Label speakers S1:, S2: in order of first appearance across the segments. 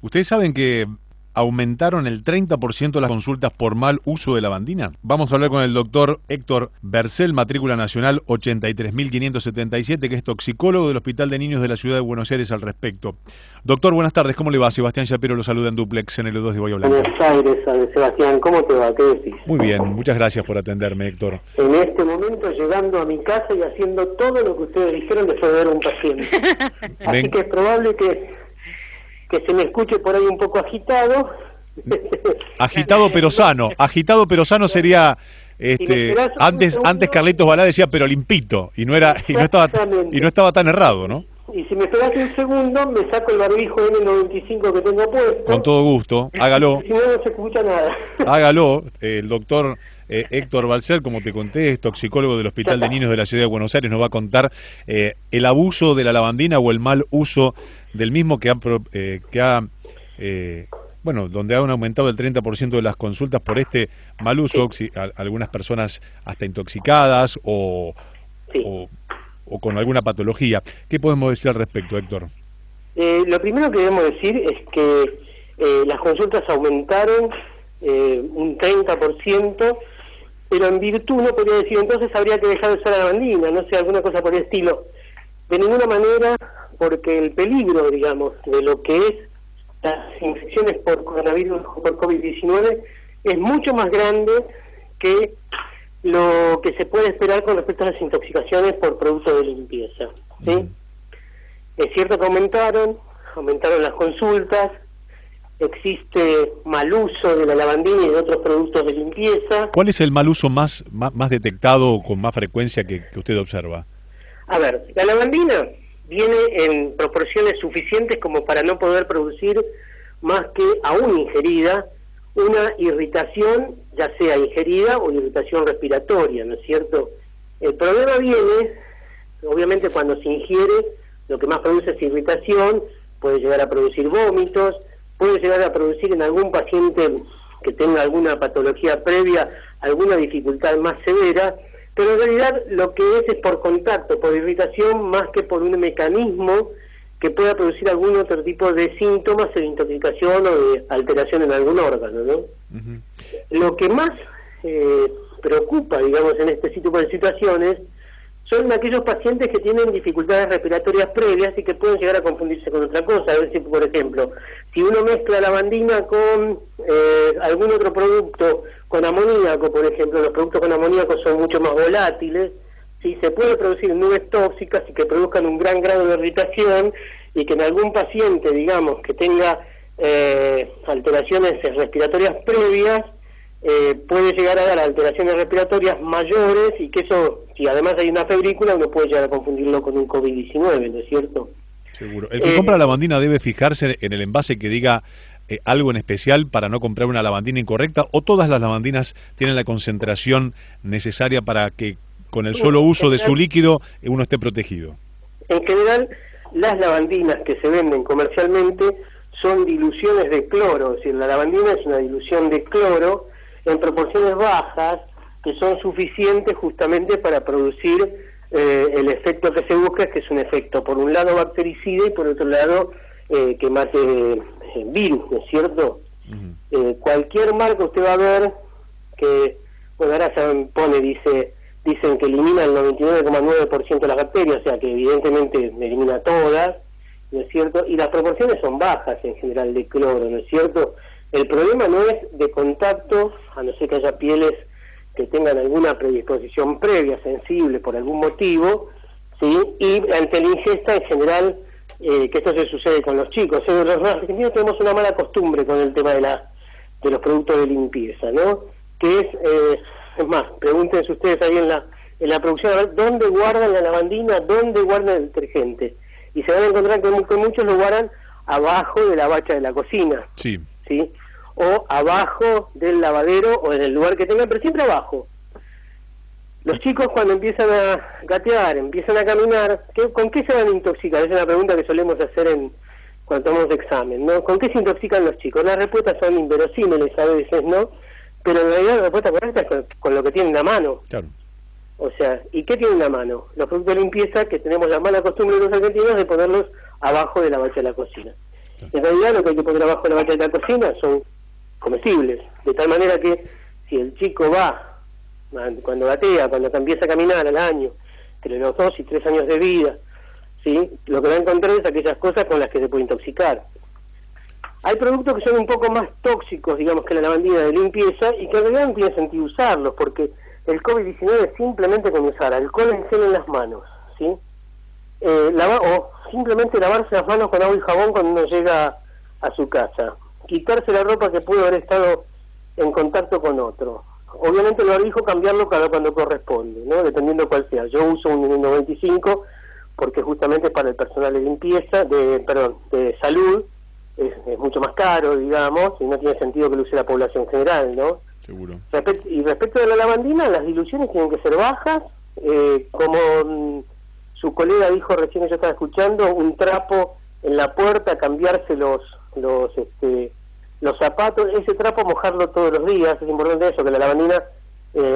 S1: ¿Ustedes saben que aumentaron el 30% las consultas por mal uso de lavandina? Vamos a hablar con el doctor Héctor Bercel, matrícula nacional 83.577, que es toxicólogo del Hospital de Niños de la Ciudad de Buenos Aires al respecto. Doctor, buenas tardes, ¿cómo le va? Sebastián Shapiro lo saluda en Duplex en el L2 de Bahía Blanca.
S2: Buenos Aires, Sebastián, ¿cómo te va? ¿Qué decís?
S1: Muy bien, muchas gracias por atenderme, Héctor.
S2: En este momento llegando a mi casa y haciendo todo lo que ustedes dijeron después de ver a un paciente. Así que es probable que se me escuche por ahí un poco agitado.
S1: Agitado pero sano sería antes Carlitos Balá decía pero limpito y no estaba tan errado, ¿no?
S2: Y si me esperas un segundo, me saco el barbijo N95 que tengo puesto.
S1: Con todo gusto, hágalo.
S2: Si no, no se escucha nada.
S1: Hágalo, el doctor Héctor Bercel, como te conté, es toxicólogo del Hospital de Niños de la Ciudad de Buenos Aires, nos va a contar el abuso de la lavandina o el mal uso del mismo donde han aumentado el 30% de las consultas por este mal uso, algunas personas hasta intoxicadas o con alguna patología. ¿Qué podemos decir al respecto, Héctor?
S2: Lo primero que debemos decir es que las consultas aumentaron un 30%, pero en virtud no podría decir, entonces habría que dejar de usar la lavandina, no sé, alguna cosa por el estilo. De ninguna manera, porque el peligro, digamos, de lo que es las infecciones por coronavirus o por COVID-19 es mucho más grande que lo que se puede esperar con respecto a las intoxicaciones por productos de limpieza, ¿sí? Es cierto que aumentaron las consultas, existe mal uso de la lavandina y de otros productos de limpieza.
S1: ¿Cuál es el mal uso más detectado o con más frecuencia que usted observa?
S2: A ver, la lavandina viene en proporciones suficientes como para no poder producir más que aún ingerida una irritación, ya sea ingerida o irritación respiratoria, ¿no es cierto? El problema viene, obviamente, cuando se ingiere, lo que más produce es irritación, puede llegar a producir vómitos, puede llegar a producir en algún paciente que tenga alguna patología previa, alguna dificultad más severa, pero en realidad lo que es por contacto, por irritación, más que por un mecanismo que pueda producir algún otro tipo de síntomas de intoxicación o de alteración en algún órgano, ¿no? Uh-huh. Lo que más preocupa, digamos, en este tipo de situaciones son aquellos pacientes que tienen dificultades respiratorias previas y que pueden llegar a confundirse con otra cosa. Es decir, por ejemplo, si uno mezcla lavandina con algún otro producto, con amoníaco, por ejemplo, los productos con amoníaco son mucho más volátiles, ¿sí? Se puede producir nubes tóxicas y que produzcan un gran grado de irritación y que en algún paciente, digamos, que tenga alteraciones respiratorias previas, puede llegar a dar alteraciones respiratorias mayores y que eso, si además hay una febrícula, uno puede llegar a confundirlo con un COVID-19, ¿no es cierto?
S1: Seguro. El que compra lavandina debe fijarse en el envase que diga algo en especial para no comprar una lavandina incorrecta, o todas las lavandinas tienen la concentración necesaria para que con el solo uso de su líquido uno esté protegido.
S2: En general, las lavandinas que se venden comercialmente son diluciones de cloro, es decir, la lavandina es una dilución de cloro en proporciones bajas que son suficientes justamente para producir el efecto que se busca, que es un efecto por un lado bactericida y por otro lado que mate virus, ¿no es cierto? Uh-huh. Cualquier marca usted va a ver que, bueno, ahora se dicen que elimina el 99,9% de las bacterias, o sea que evidentemente elimina todas, ¿no es cierto? Y las proporciones son bajas en general de cloro, ¿no es cierto? El problema no es de contacto, a no ser que haya pieles que tengan alguna predisposición previa, sensible por algún motivo, ¿sí? Y ante la ingesta en general, que esto se sucede con los chicos. Los argentinos tenemos una mala costumbre con el tema de los productos de limpieza, ¿no? Que es más, pregúntense ustedes ahí en la producción, a ver, ¿dónde guardan la lavandina? ¿Dónde guardan el detergente? Y se van a encontrar que muchos lo guardan abajo de la bacha de la cocina.
S1: Sí.
S2: ¿Sí? O abajo del lavadero o en el lugar que tengan, pero siempre abajo. Los chicos cuando empiezan a gatear, empiezan a caminar, ¿con qué se van a intoxicar? Esa es una pregunta que solemos hacer cuando tomamos examen, ¿no? ¿Con qué se intoxican los chicos? Las respuestas son inverosímiles a veces, ¿no? Pero en realidad la respuesta correcta es con lo que tienen en la mano.
S1: Claro.
S2: O sea, ¿y qué tienen en la mano? Los productos de limpieza que tenemos la mala costumbre de los argentinos de ponerlos abajo de la bacha de la cocina. En realidad lo que hay que poner abajo de la bacha de la cocina son comestibles, de tal manera que si el chico va, cuando gatea, cuando empieza a caminar al año, entre los 2 y 3 años de vida, ¿sí?, lo que va a encontrar es aquellas cosas con las que se puede intoxicar. Hay productos que son un poco más tóxicos, digamos, que la lavandina de limpieza, y que en realidad no tiene sentido usarlos, porque el COVID-19 es simplemente con usar alcohol en gel en las manos, ¿sí? O simplemente lavarse las manos con agua y jabón cuando uno llega a su casa, quitarse la ropa que pudo haber estado en contacto con otro. Obviamente el barbijo cambiarlo cuando corresponde, ¿no?, dependiendo cuál sea. Yo uso un N95 porque justamente para el personal de limpieza, de salud, es mucho más caro, digamos, y no tiene sentido que lo use la población general, ¿no?
S1: Seguro.
S2: Y respecto de la lavandina, las diluciones tienen que ser bajas, como su colega dijo recién que yo estaba escuchando, un trapo en la puerta, cambiarse los zapatos, ese trapo mojarlo todos los días. Es importante eso, que la lavandina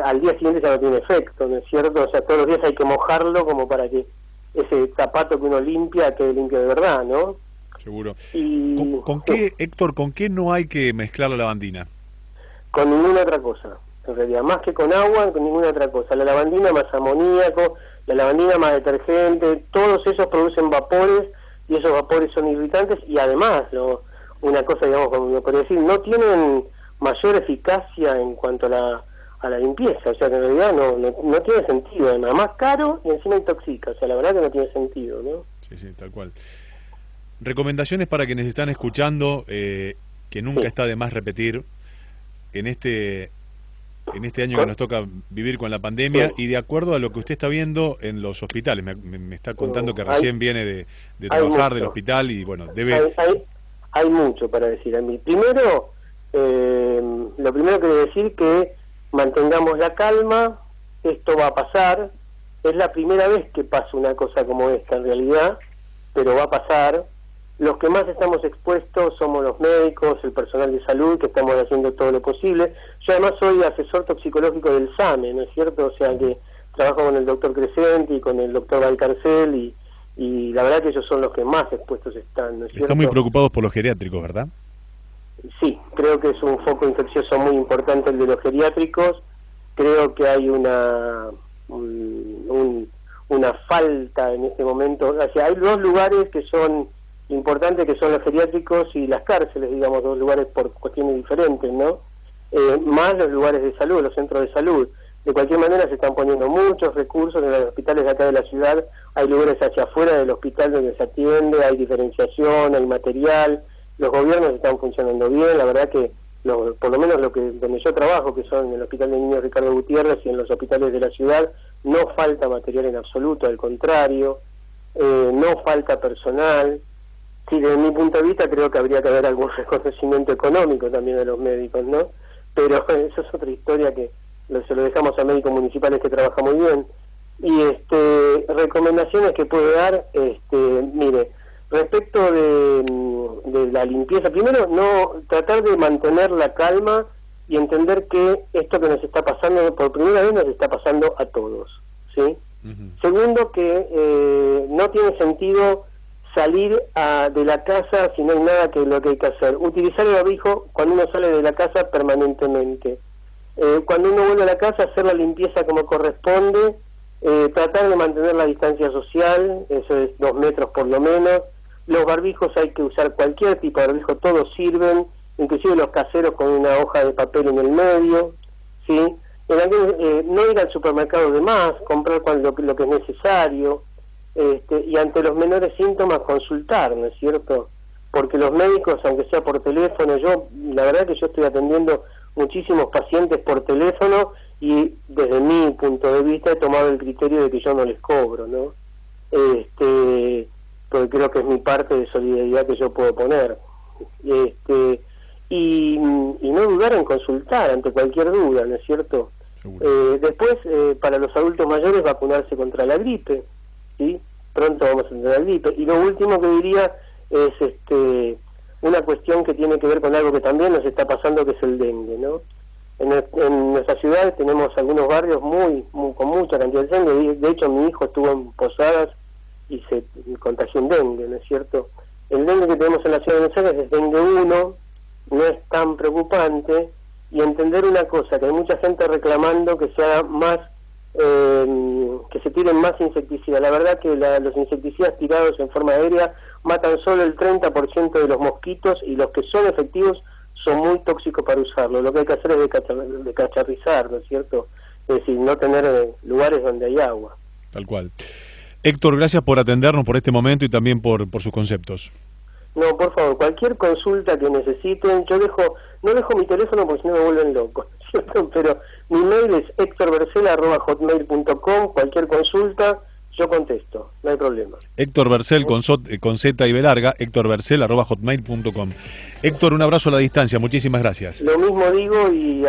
S2: al día siguiente ya no tiene efecto, ¿no es cierto? O sea, todos los días hay que mojarlo como para que ese zapato que uno limpia quede limpio de verdad, ¿no?
S1: Seguro.
S2: Y,
S1: ¿Con qué, Héctor, con qué no hay que mezclar la lavandina?
S2: Con ninguna otra cosa, en realidad, más que con agua, con ninguna otra cosa. La lavandina más amoníaco, la lavandina más detergente, todos esos producen vapores, y esos vapores son irritantes, y además, una cosa, digamos, como me podría decir, no tienen mayor eficacia en cuanto a la limpieza. O sea, que en realidad no tiene sentido, además, más caro y encima intoxica. O sea, la verdad que no tiene sentido, ¿no?
S1: Sí, tal cual. Recomendaciones para quienes están escuchando, que nunca está de más repetir en este año que nos toca vivir con la pandemia, y de acuerdo a lo que usted está viendo en los hospitales. Me está contando que recién viene de trabajar del hospital y bueno, debe...
S2: Hay mucho para decir a mí. Primero, lo primero que quiero decir que mantengamos la calma, esto va a pasar, es la primera vez que pasa una cosa como esta en realidad, pero va a pasar. Los que más estamos expuestos somos los médicos, el personal de salud, que estamos haciendo todo lo posible. Yo además soy asesor toxicológico del SAME, ¿no es cierto? O sea que trabajo con el doctor Crescenti y con el doctor Valcarcel, y la verdad que ellos son los que más expuestos están, ¿no es cierto?
S1: Están muy preocupados por los geriátricos, ¿verdad?
S2: Sí, creo que es un foco infeccioso muy importante el de los geriátricos. Creo que hay una falta en este momento. O sea, hay 2 lugares que son importantes, que son los geriátricos y las cárceles, digamos, 2 lugares por cuestiones diferentes, ¿no? Más los lugares de salud, los centros de salud. De cualquier manera se están poniendo muchos recursos en los hospitales de acá de la ciudad. Hay lugares hacia afuera del hospital donde se atiende, hay diferenciación, hay material. Los gobiernos están funcionando bien. La verdad que por lo menos donde yo trabajo, que son en el Hospital de Niños Ricardo Gutiérrez y en los hospitales de la ciudad, no falta material en absoluto, al contrario, no falta personal. Sí, desde mi punto de vista creo que habría que haber algún reconocimiento económico también de los médicos, ¿no? Pero eso es otra historia que se lo dejamos a médicos municipales que trabajan muy bien. Y recomendaciones que puedo dar, mire, respecto de la limpieza, primero tratar de mantener la calma y entender que esto que nos está pasando por primera vez nos está pasando a todos, ¿sí? Uh-huh. Segundo, que no tiene sentido salir de la casa si no hay nada que lo que hay que hacer. Utilizar el barbijo cuando uno sale de la casa permanentemente. Cuando uno vuelve a la casa, hacer la limpieza como corresponde, tratar de mantener la distancia social, eso es 2 metros por lo menos. Los barbijos hay que usar cualquier tipo de barbijo, todos sirven, inclusive los caseros con una hoja de papel en el medio, ¿sí? No ir al supermercado de más, comprar lo que es necesario, y ante los menores síntomas consultar, ¿no es cierto? Porque los médicos, aunque sea por teléfono, la verdad que yo estoy atendiendo muchísimos pacientes por teléfono y desde mi punto de vista he tomado el criterio de que yo no les cobro, ¿no? Porque creo que es mi parte de solidaridad que yo puedo poner. Y no dudar en consultar ante cualquier duda, ¿no es cierto? Después, para los adultos mayores, vacunarse contra la gripe, ¿sí? Pronto vamos a tener la gripe. Y lo último que diría es una cuestión que tiene que ver con algo que también nos está pasando, que es el dengue, ¿no? En nuestra ciudad tenemos algunos barrios con mucha cantidad de dengue. De hecho, mi hijo estuvo en Posadas y se contagió en dengue, ¿no es cierto? El dengue que tenemos en la ciudad de Buenos Aires es dengue 1, no es tan preocupante, y entender una cosa, que hay mucha gente reclamando que se haga más, que se tiren más insecticidas. La verdad que los insecticidas tirados en forma aérea matan solo el 30% de los mosquitos, y los que son efectivos son muy tóxicos para usarlo. Lo que hay que hacer es decacharrizar, ¿no es cierto? Es decir, no tener lugares donde hay agua.
S1: Tal cual. Héctor, gracias por atendernos por este momento y también por sus conceptos.
S2: No, por favor, cualquier consulta que necesiten, no dejo mi teléfono porque si no me vuelven loco, ¿cierto? Pero mi mail es hectorbercel@hotmail.com, cualquier consulta, yo contesto, no hay problema.
S1: Héctor Bercel con Z y B larga, hectorbercel@hotmail.com. Héctor, un abrazo a la distancia, muchísimas gracias.
S2: Lo mismo digo y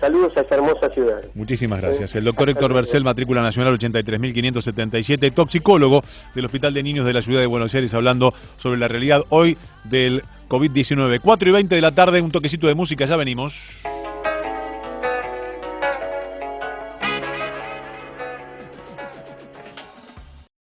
S2: saludos a esta hermosa ciudad.
S1: Muchísimas gracias. El doctor Héctor Bercel, matrícula nacional 83.577, toxicólogo del Hospital de Niños de la Ciudad de Buenos Aires, hablando sobre la realidad hoy del COVID-19. 4:20 de la tarde, un toquecito de música, ya venimos.